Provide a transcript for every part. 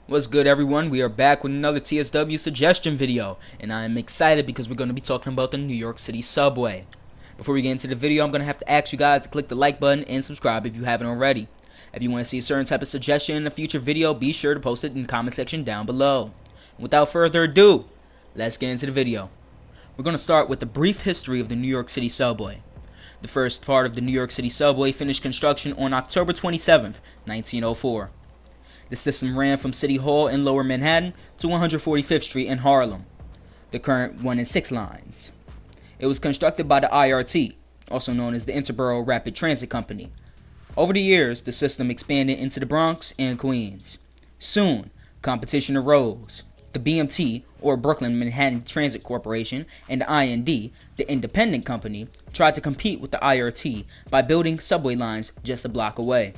What's good, everyone? We are back with another TSW suggestion video, and I am excited because we're going to be talking about the New York City Subway. Before we get into the video, I'm going to have to ask you guys to click the like button and subscribe if you haven't already. If you want to see a certain type of suggestion in a future video, be sure to post it in the comment section down below. Without further ado, let's get into the video. We're going to start with a brief history of the New York City Subway. The first part of the New York City Subway finished construction on October 27, 1904. The system ran from City Hall in Lower Manhattan to 145th Street in Harlem, the current 1 and 6 lines. It was constructed by the IRT, also known as the Interborough Rapid Transit Company. Over the years, the system expanded into the Bronx and Queens. Soon, competition arose. The BMT, or Brooklyn Manhattan Transit Corporation, and the IND, the Independent Company, tried to compete with the IRT by building subway lines just a block away.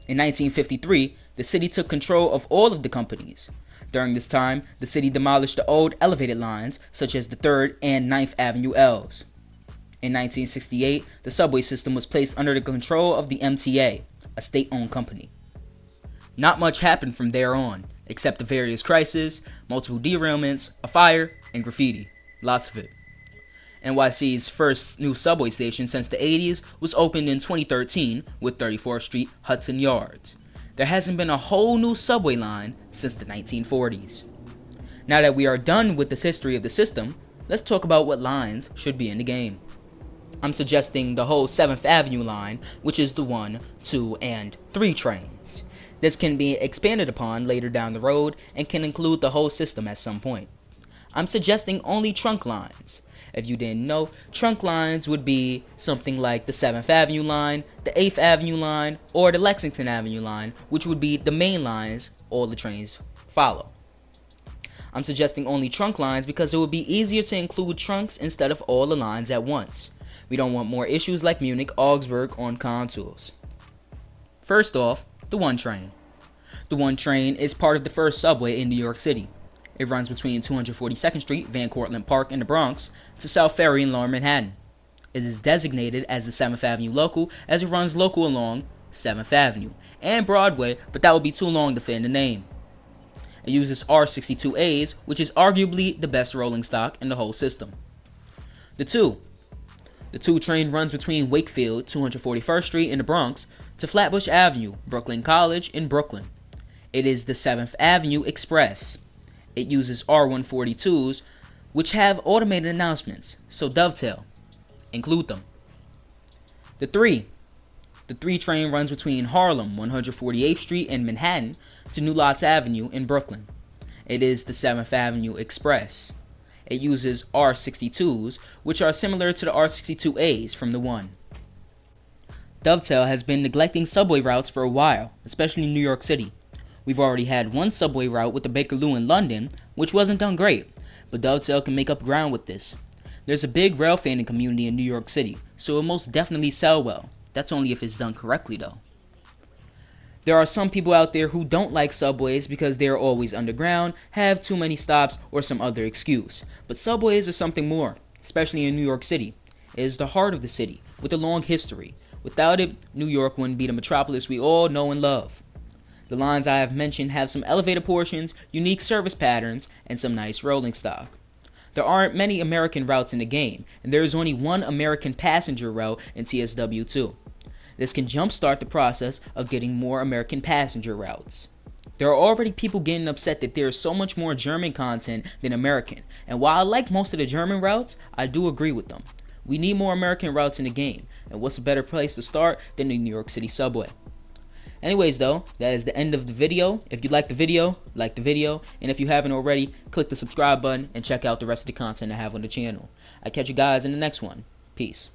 In 1953, the city took control of all of the companies. During this time, the city demolished the old elevated lines, such as the 3rd and 9th Avenue Ls. In 1968, the subway system was placed under the control of the MTA, a state-owned company. Not much happened from there on, except the various crises, multiple derailments, a fire, and graffiti. Lots of it. NYC's first new subway station since the 80s was opened in 2013 with 34th Street Hudson Yards. There hasn't been a whole new subway line since the 1940s. Now that we are done with this history of the system, let's talk about what lines should be in the game. I'm suggesting the whole 7th Avenue line, which is the 1, 2, and 3 trains. This can be expanded upon later down the road and can include the whole system at some point. I'm suggesting only trunk lines. If you didn't know, trunk lines would be something like the 7th Avenue line, the 8th Avenue line, or the Lexington Avenue line, which would be the main lines all the trains follow. I'm suggesting only trunk lines because it would be easier to include trunks instead of all the lines at once. We don't want more issues like Munich, Augsburg on contours. First off, the 1 train. The 1 train is part of the first subway in New York City. It runs between 242nd Street, Van Cortlandt Park in the Bronx, to South Ferry in Lower Manhattan. It is designated as the 7th Avenue Local as it runs local along 7th Avenue and Broadway, but that would be too long to fit in the name. It uses R62As, which is arguably the best rolling stock in the whole system. The 2 train runs between Wakefield, 241st Street in the Bronx, to Flatbush Avenue, Brooklyn College in Brooklyn. It is the 7th Avenue Express. It uses R142s, which have automated announcements, so dovetail. Include them. The 3 train runs between Harlem, 148th Street and Manhattan, to New Lots Avenue in Brooklyn. It is the 7th Avenue Express. It uses R62s, which are similar to the R62As from the 1. Dovetail has been neglecting subway routes for a while, especially in New York City. We've already had 1 subway route with the Bakerloo in London, which wasn't done great, but Dovetail can make up ground with this. There's a big rail fandom community in New York City, so it will most definitely sell well. That's only if it's done correctly though. There are some people out there who don't like subways because they are always underground, have too many stops, or some other excuse. But subways are something more, especially in New York City. It is the heart of the city, with a long history. Without it, New York wouldn't be the metropolis we all know and love. The lines I have mentioned have some elevated portions, unique service patterns, and some nice rolling stock. There aren't many American routes in the game, and there is only 1 American passenger route in TSW2. This can jumpstart the process of getting more American passenger routes. There are already people getting upset that there is so much more German content than American, and while I like most of the German routes, I do agree with them. We need more American routes in the game, and what's a better place to start than the New York City Subway? Anyways though, that is the end of the video. If you like the video, and if you haven't already, click the subscribe button and check out the rest of the content I have on the channel. I'll catch you guys in the next one. Peace.